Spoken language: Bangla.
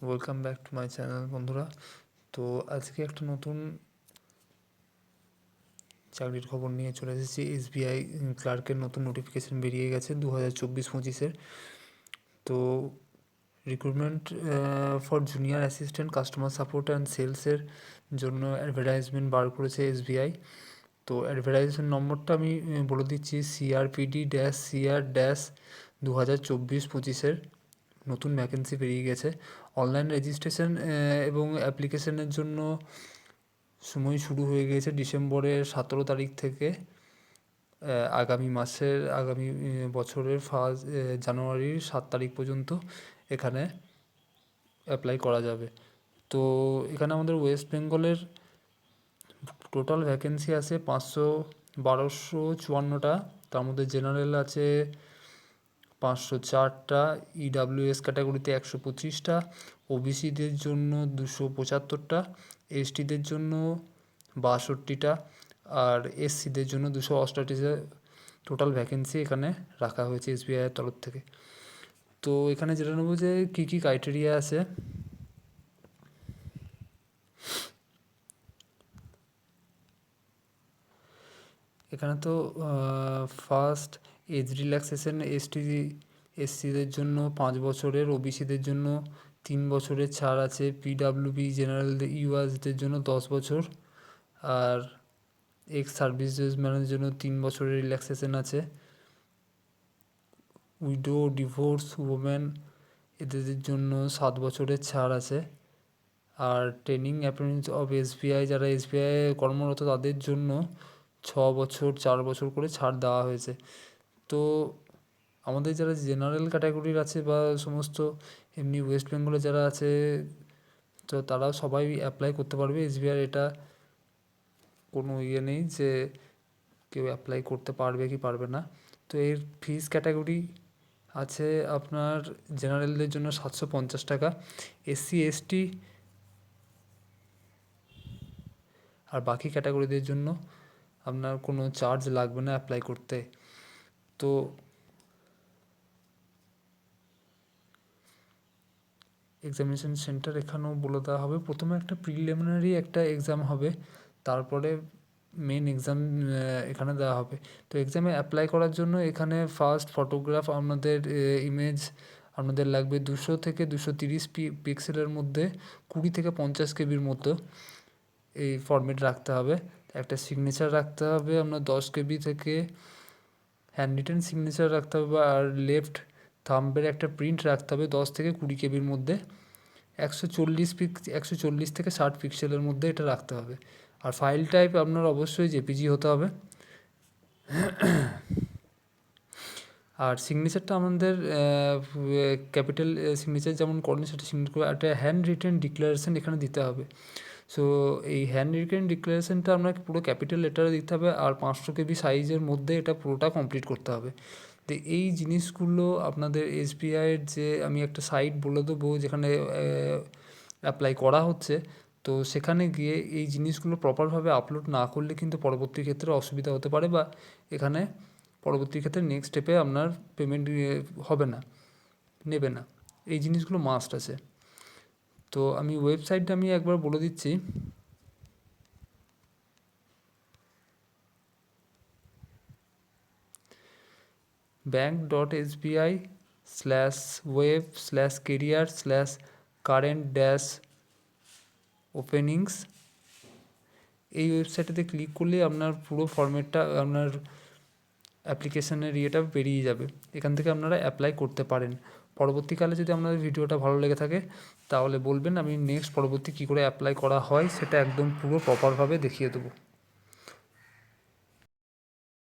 Welcome back to my channel বন্ধুরা। তো আজকে একটা নতুন চাকরির খবর নিয়ে চলে এসেছি। এসবিআই ক্লার্কের নতুন নোটিফিকেশান বেরিয়ে গেছে 2024-25-এর। তো recruitment for junior assistant customer support and সেলসের জন্য অ্যাডভার্টাইজমেন্ট বার করেছে এসবিআই। তো অ্যাডভার্টাইজমেন্ট নম্বরটা আমি বলে দিচ্ছি, CRPD-CR-2024-25-এর নতুন ভ্যাকেন্সি বেরিয়ে গেছে। অনলাইন রেজিস্ট্রেশন এবং অ্যাপ্লিকেশনের জন্য সময় শুরু হয়ে গিয়েছে ডিসেম্বরের 17 তারিখ থেকে আগামী বছরের জানুয়ারির 7 তারিখ পর্যন্ত এখানে অ্যাপ্লাই করা যাবে। তো এখানে আমাদের ওয়েস্ট বেঙ্গলের টোটাল ভ্যাকেন্সি আছে 1254টা। তার মধ্যে জেনারেল আছে 504টা, ইডাব্লিউএস ক্যাটাগরিতে 125টা, ওবিসিদের জন্য 275টা, এসটিদের জন্য 62টা, আর এসসিদের জন্য 288টা টোটাল ভ্যাকেন্সি এখানে রাখা হয়েছে এসবিআইয়ের তরফ থেকে। তো এখানে যেটা নেবো যে কী কী ক্রাইটেরিয়া আছে। এখানে তো ফার্স্ট এজ রিল্যাক্সেশন এসসিদের জন্য 5 বছরের, ওবিসিদের জন্য 3 বছরের ছাড় আছে, পিডাব্লিউবি জেনারেল ইউআসদের জন্য 10 বছর, আর এক্স সার্ভিসম্যানের জন্য 3 বছরের রিল্যাক্সেশন আছে। উইডো, ডিভোর্স, ওমেন এদের জন্য 7 বছরের ছাড় আছে। আর ট্রেনিং অ্যাপ্রেন্টিস অফ এসবিআই যারা এসবিআই কর্মরত তাদের জন্য 6 বছর 4 বছর করে ছাড় দেওয়া হয়েছে। তো আমাদের যারা জেনারেল ক্যাটাগরির আছে বা সমস্ত এমনি ওয়েস্ট বেঙ্গলে যারা আছে, তো তারা সবাই অ্যাপ্লাই করতে পারবে। এসবিআই এটা কোনো নেই যে কেউ অ্যাপ্লাই করতে পারবে কি পারবে না। তো এর ফিস ক্যাটাগরি আছে আপনার জেনারেলদের জন্য 750 টাকা, এসসি এসটি আর বাকি ক্যাটাগরিদের জন্য আপনার কোনো চার্জ লাগবে না অ্যাপ্লাই করতে। তো এক্সামিনেশন সেন্টার এখানেও বলে দেওয়া হবে। প্রথমে একটা প্রিলিমিনারি একটা এক্সাম হবে, তারপরে মেন এক্সাম এখানে দেওয়া হবে। তো এক্সামে অ্যাপ্লাই করার জন্য এখানে ফার্স্ট ফটোগ্রাফ আপনাদের ইমেজ আপনাদের লাগবে 200 থেকে 230 পিক্সেলের মধ্যে, 20 থেকে 50 কেবির মতো এই ফরম্যাট রাখতে হবে। একটা সিগনেচার রাখতে হবে আপনার 10 কেবি থেকে, হ্যান্ড রিটেন সিগনেচার রাখতে হবে, আর লেফট থাম্বের একটা প্রিন্ট রাখতে হবে 10 থেকে 20 কেবির মধ্যে। 140 থেকে 60 পিক্সেলের মধ্যে এটা রাখতে হবে। আর ফাইল টাইপ আপনার অবশ্যই জেপিজি হতে হবে। আর সিগনেচারটা আমাদের ক্যাপিটাল সিগনেচার যেমন করেন সেটা সিগনেচার করে একটা হ্যান্ড রিটেন ডিক্লারেশন এখানে দিতে হবে। সো এই হ্যান্ড রিটেন ডিক্লারেশনটা আপনাকে পুরো ক্যাপিটাল লেটারে দিতে হবে, আর 500 কেবি সাইজের মধ্যে এটা পুরোটা কমপ্লিট করতে হবে। তো এই জিনিসগুলো আপনাদের এসবিআইয়ের যে আমি একটা সাইট বলে দেবো যেখানে অ্যাপ্লাই করা হচ্ছে, তো সেখানে গিয়ে এই জিনিসগুলো প্রপারভাবে আপলোড না করলে কিন্তু পরবর্তী ক্ষেত্রে অসুবিধা হতে পারে, বা এখানে পরবর্তী ক্ষেত্রে নেক্সট স্টেপে আপনার পেমেন্ট হবে না, নেবে না। এই জিনিসগুলো মাস্ট আছে। তো আমি ওয়েবসাইটটা একবার বলে দিচ্ছি। bank.sbi/web/career/current-openings এই ওয়েবসাইটেতে ক্লিক করলে আপনার পুরো ফরম্যাটটা আপনার অ্যাপ্লিকেশনের ইয়েটা বেরিয়ে যাবে। এখান থেকে আপনারা অ্যাপ্লাই করতে পারেন। পরবর্তীকালে যদি আপনাদের ভিডিওটা ভালো লেগে থাকে তাহলে বলবেন, আমি নেক্সট পরবর্তী কী করে অ্যাপ্লাই করা হয় সেটা একদম পুরো প্রপারভাবে দেখিয়ে দেবো।